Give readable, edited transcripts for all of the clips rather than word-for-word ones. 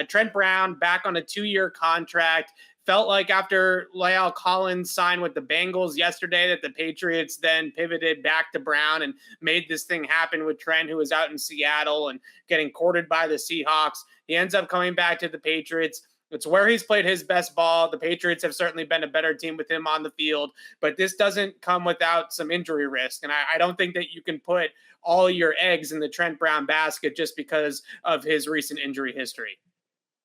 Trent Brown back on a 2-year contract. Felt like after La'el Collins signed with the Bengals yesterday that the Patriots then pivoted back to Brown and made this thing happen with Trent, who was out in Seattle and getting courted by the Seahawks. He ends up coming back to the Patriots. It's where he's played his best ball. The Patriots have certainly been a better team with him on the field, but this doesn't come without some injury risk. And I don't think that you can put all your eggs in the Trent Brown basket just because of his recent injury history.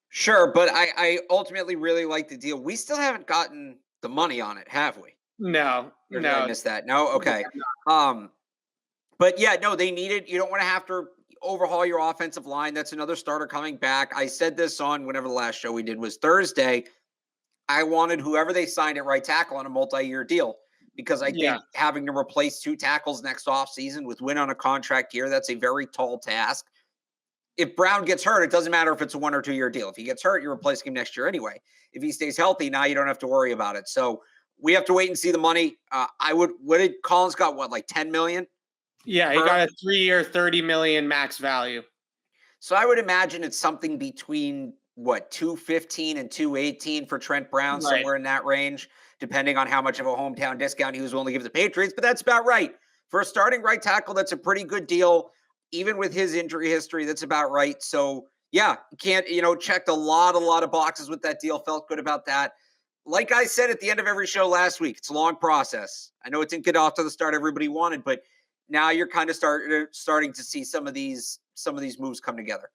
Sure, but I ultimately really like the deal. We still haven't gotten the money on it, have we? No. Or did I miss that? No? Okay. But yeah, no, they need it. You don't want to have to overhaul your offensive line. That's another starter coming back. I said this on whenever the last show we did was Thursday. I wanted whoever they signed at right tackle on a multi-year deal because I think having to replace 2 tackles next offseason with Wynn on a contract here, that's a very tall task. If Brown gets hurt, it doesn't matter if it's a 1 or 2 year deal. If he gets hurt, you're replacing him next year anyway. If he stays healthy, now you don't have to worry about it. So we have to wait and see the money. What did Collins got? What, like 10 million? Yeah, he got a 3-year, 30 million max value. So I would imagine it's something between what, 215 and 218 for Trent Brown, somewhere in that range, depending on how much of a hometown discount he was willing to give the Patriots. But that's about right. For a starting right tackle, that's a pretty good deal. Even with his injury history, that's about right. So yeah, checked a lot of boxes with that deal. Felt good about that. Like I said at the end of every show last week, it's a long process. I know it didn't get off to the start everybody wanted, but now you're kind of starting to see some of these moves come together.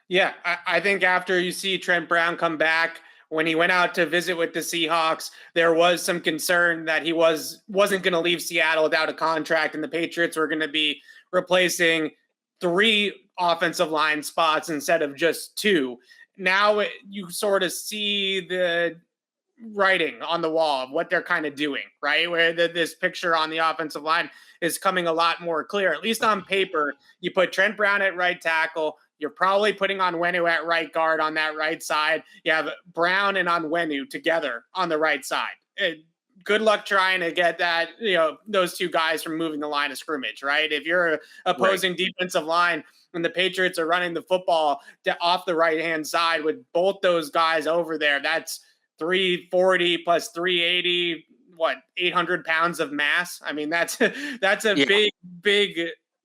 Yeah, I think after you see Trent Brown come back, when he went out to visit with the Seahawks, there was some concern that he wasn't going to leave Seattle without a contract, and the Patriots were going to be replacing 3 offensive line spots instead of just 2. Now you sort of see the writing on the wall of what they're kind of doing, right? Where this picture on the offensive line is coming a lot more clear, at least on paper. You put Trent Brown at right tackle. You're probably putting Onwenu at right guard on that right side. You have Brown and Onwenu together on the right side. Good luck trying to get that, those 2 guys from moving the line of scrimmage, right? If you're opposing defensive line and the Patriots are running the football off the right-hand side with both those guys over there, that's 340 plus 380, 800 pounds of mass. I mean, that's a big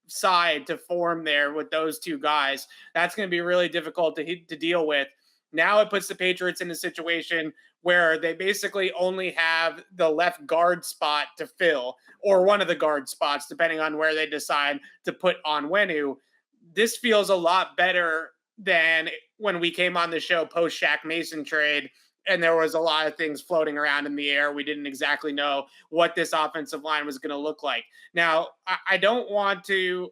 side to form there with those 2 guys. That's going to be really difficult to deal with. Now it puts the Patriots in a situation where they basically only have the left guard spot to fill, or one of the guard spots, depending on where they decide to put Onwenu. This feels a lot better than when we came on the show post Shaq Mason trade, and there was a lot of things floating around in the air. We didn't exactly know what this offensive line was going to look like. Now, I don't want to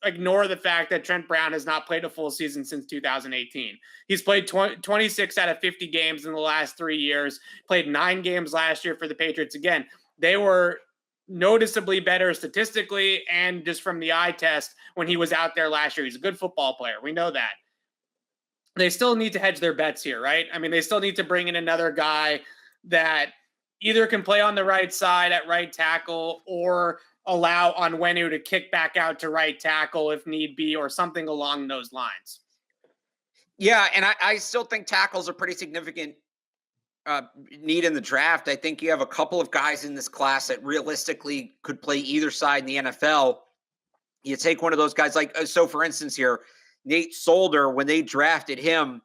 ignore the fact that Trent Brown has not played a full season since 2018. He's played 26 out of 50 games in the last 3 years, played 9 games last year for the Patriots. Again, they were noticeably better statistically and just from the eye test when he was out there last year. He's a good football player. We know that. They still need to hedge their bets here, right? I mean, they still need to bring in another guy that either can play on the right side at right tackle or allow Onwenu to kick back out to right tackle if need be, or something along those lines. Yeah, and I still think tackles are pretty significant need in the draft. I think you have a couple of guys in this class that realistically could play either side in the NFL. You take one of those guys, so for instance here, Nate Solder, when they drafted him,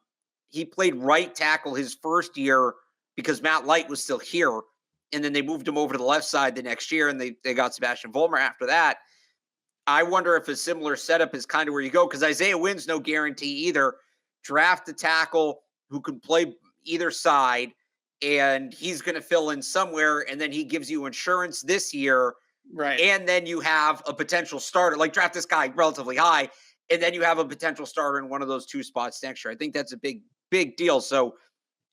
he played right tackle his first year because Matt Light was still here. And then they moved him over to the left side the next year, and they got Sebastian Vollmer after that. I wonder if a similar setup is kind of where you go, because Isaiah Wynn's no guarantee either. Draft a tackle who can play either side, and he's going to fill in somewhere, and then he gives you insurance this year. Right. And then you have a potential starter. Like, draft this guy relatively high, and then you have a potential starter in one of those 2 spots next year. I think that's a big deal. So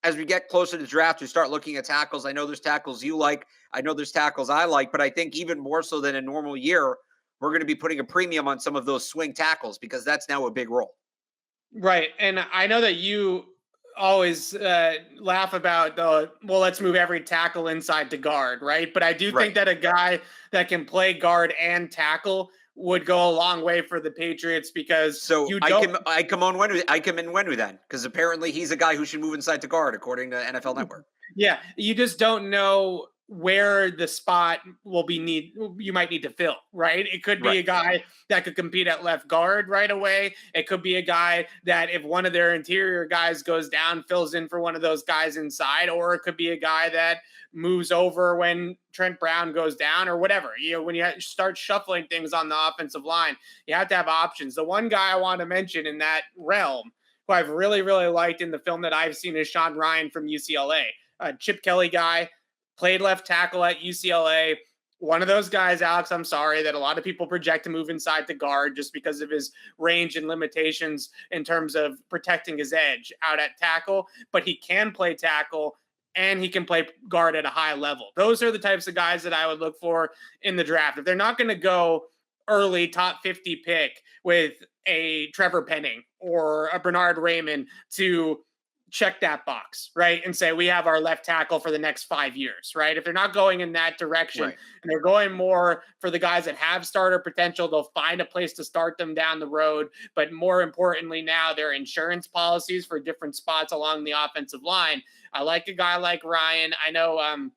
as we get closer to draft, we start looking at tackles. I know there's tackles you like. I know there's tackles I like. But I think even more so than a normal year, we're going to be putting a premium on some of those swing tackles because that's now a big role. Right. And I know that you always laugh about let's move every tackle inside to guard, right? But I do think that a guy that can play guard and tackle would go a long way for the Patriots because So you don't. I come in Wenwu then, because apparently he's a guy who should move inside to guard according to NFL Network. Yeah, you just don't know where the spot you might need to fill, right? It could be a guy that could compete at left guard right away. It could be a guy that if one of their interior guys goes down, fills in for one of those guys inside, or it could be a guy that moves over when Trent Brown goes down or whatever. When you start shuffling things on the offensive line, you have to have options. The one guy I want to mention in that realm who I've really, really liked in the film that I've seen is Sean Ryan from UCLA. Chip Kelly guy, played left tackle at UCLA. One of those guys, Alex, I'm sorry, that a lot of people project to move inside to guard just because of his range and limitations in terms of protecting his edge out at tackle. But he can play tackle and he can play guard at a high level. Those are the types of guys that I would look for in the draft. If they're not going to go early top 50 pick with a Trevor Penning or a Bernard Raymond to check that box, right? And say, we have our left tackle for the next 5 years, right? If they're not going in that direction and they're going more for the guys that have starter potential, they'll find a place to start them down the road. But more importantly, now their insurance policies for different spots along the offensive line. I like a guy like Ryan. I know,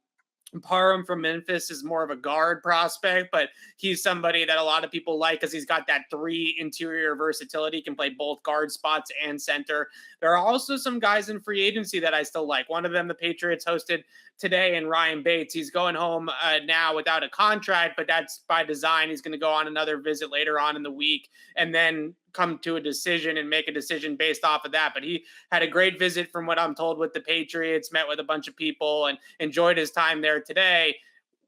Parham from Memphis is more of a guard prospect, but he's somebody that a lot of people like because he's got that 3 interior versatility, can play both guard spots and center. There are also some guys in free agency that I still like. One of them, the Patriots hosted today, and Ryan Bates. He's going home now without a contract, but that's by design. He's going to go on another visit later on in the week and then come to a decision and make a decision based off of that. But he had a great visit from what I'm told with the Patriots, met with a bunch of people and enjoyed his time there today.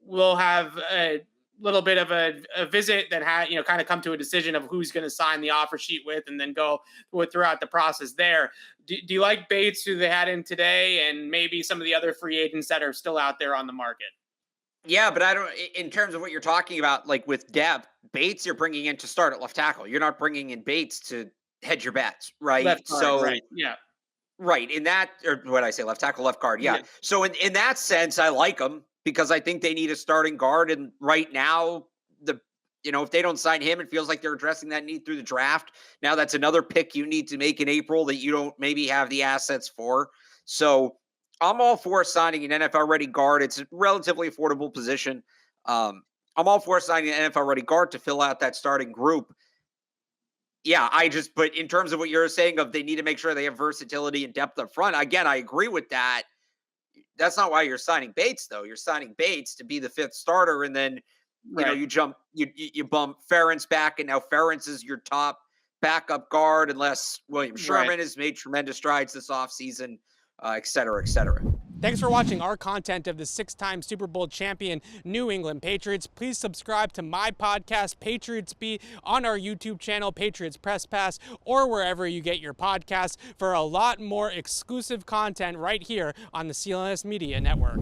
We'll have a little bit of a visit that had, kind of come to a decision of who's going to sign the offer sheet with and then go throughout the process there. Do you like Bates, who they had in today, and maybe some of the other free agents that are still out there on the market? Yeah, but I don't, in terms of what you're talking about, like with depth, Bates you're bringing in to start at left tackle. You're not bringing in Bates to hedge your bets, right? Left guard, right. Yeah. Right. In that, or what I say, left tackle, left guard. Yeah. So in that sense, I like them because I think they need a starting guard. And right now, if they don't sign him, it feels like they're addressing that need through the draft. Now that's another pick you need to make in April that you don't maybe have the assets for. So I'm all for signing an NFL-ready guard. It's a relatively affordable position. I'm all for signing an NFL-ready guard to fill out that starting group. Yeah, but in terms of what you're saying of they need to make sure they have versatility and depth up front, again, I agree with that. That's not why you're signing Bates, though. You're signing Bates to be the 5th starter, and then you bump Ferentz back, and now Ferentz is your top backup guard unless William Sherman has made tremendous strides this offseason, et cetera, et cetera. Thanks for watching our content of the 6-time Super Bowl champion New England Patriots. Please subscribe to my podcast, Patriots Beat, on our YouTube channel, Patriots Press Pass, or wherever you get your podcasts for a lot more exclusive content right here on the CLNS Media Network.